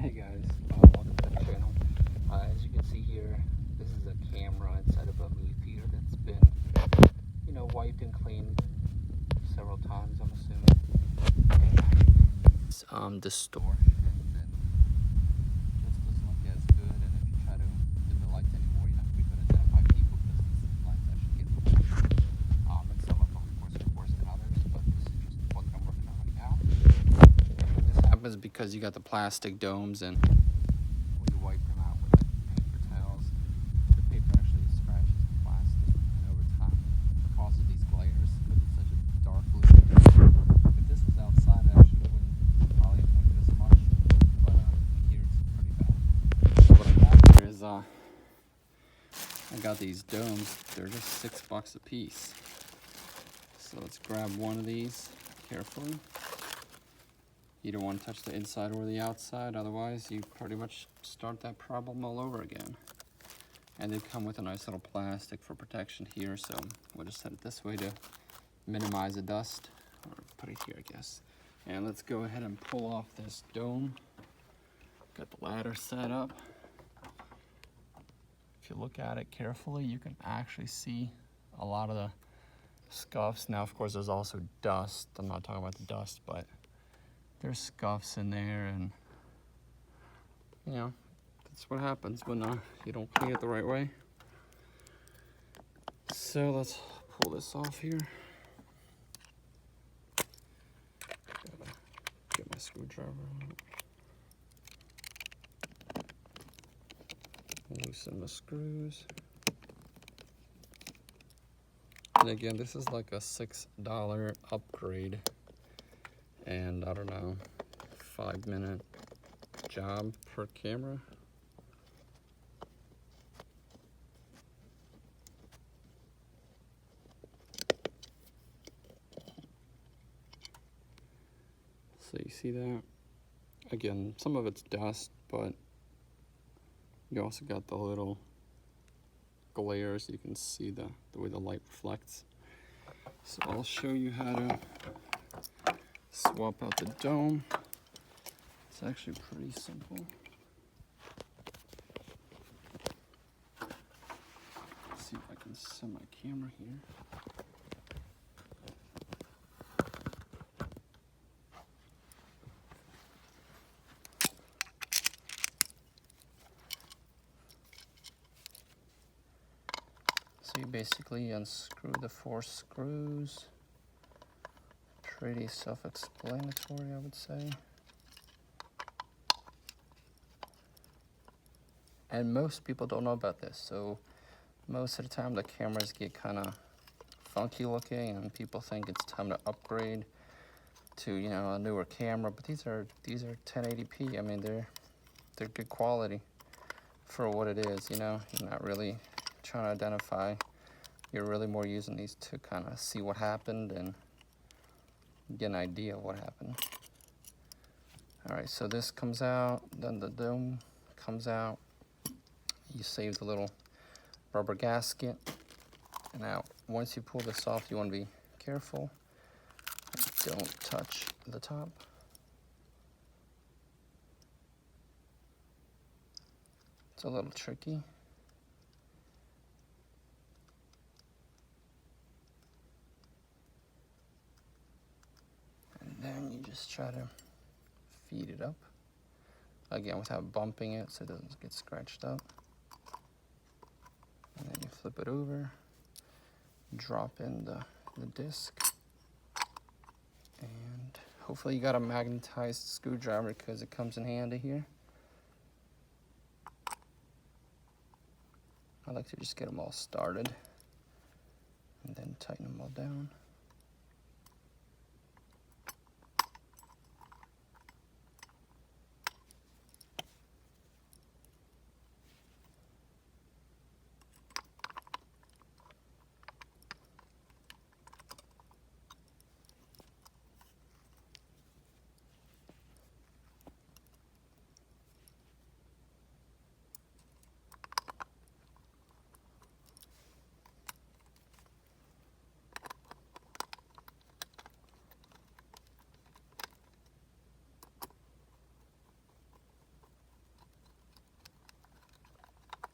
Hey guys, welcome to the channel. As you can see here, this is a camera inside of a movie theater that's been, wiped and cleaned several times, I'm assuming. And distortion, and this doesn't look as good. And if you try to dim the lights anymore, you have to be able to identify people because these lights actually get worse. And some of them, of course, are worse than others, but this is just one that I'm working on right now. And this happens because you got the plastic domes, and when you wipe them out with paper towels, the paper actually scratches the plastic, and over time it causes these glares because it's such a dark blue. If this was outside, actually it wouldn't probably affect this much, but here it's pretty bad. So what I got here is I got these domes. They're just $6 a piece. So let's grab one of these carefully. You don't want to touch the inside or the outside, otherwise you pretty much start that problem all over again. And they come with a nice little plastic for protection here, so we'll just set it this way to minimize the dust, or put it here, I guess. And let's go ahead and pull off this dome. Got the ladder set up. If you look at it carefully, you can actually see a lot of the scuffs. Now, of course, there's also dust. I'm not talking about the dust, but there's scuffs in there, and that's what happens when you don't clean it the right way. So let's pull this off here. Gotta get my screwdriver out. Loosen the screws. And again, this is like a $6 upgrade. And I don't know, 5-minute job per camera. So you see that? Again, some of it's dust, but you also got the little glares. You can see the way the light reflects. So I'll show you how to swap out the dome. It's actually pretty simple. Let's see if I can set my camera here. So you basically unscrew the 4 screws. Pretty self-explanatory, I would say. And most people don't know about this, so most of the time the cameras get kind of funky looking, and people think it's time to upgrade to a newer camera. But these are 1080p. I mean, they're good quality for what it is. You're not really trying to identify. You're really more using these to kind of see what happened and get an idea of what happened. All right, so this comes out, then the dome comes out. You save the little rubber gasket. And now, once you pull this off, you want to be careful. Don't touch the top. It's a little tricky. Then you just try to feed it up, again without bumping it so it doesn't get scratched up. And then you flip it over, drop in the disc, and hopefully you got a magnetized screwdriver because it comes in handy here. I like to just get them all started and then tighten them all down.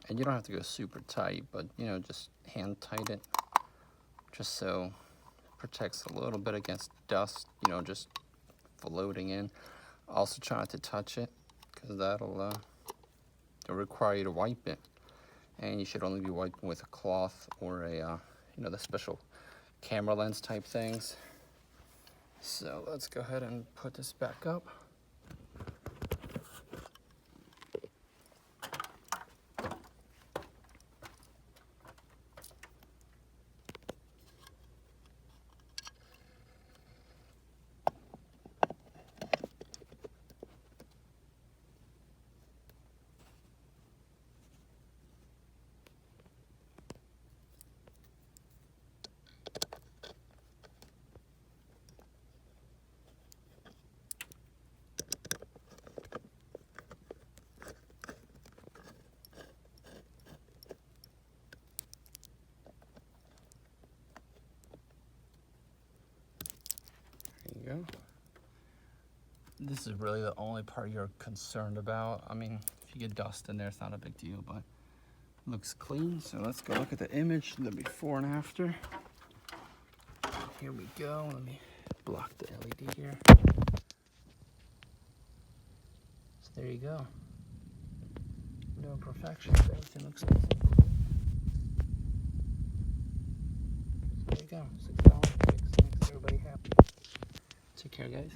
And you don't have to go super tight, but you know, just hand tight it, just so it protects a little bit against dust, you know, just floating in. Also try not to touch it, because that'll require you to wipe it. And you should only be wiping with a cloth or a, you know, the special camera lens type things. So let's go ahead and put this back up. Go. This is really the only part you're concerned about. I mean, if you get dust in there, it's not a big deal, but it looks clean. So let's go look at the image, the before and after. Here we go. Let me block the LED here. So there you go. No imperfections. Everything looks nice and clean. So there you go. $6 fix. Makes everybody happy. Take care, guys.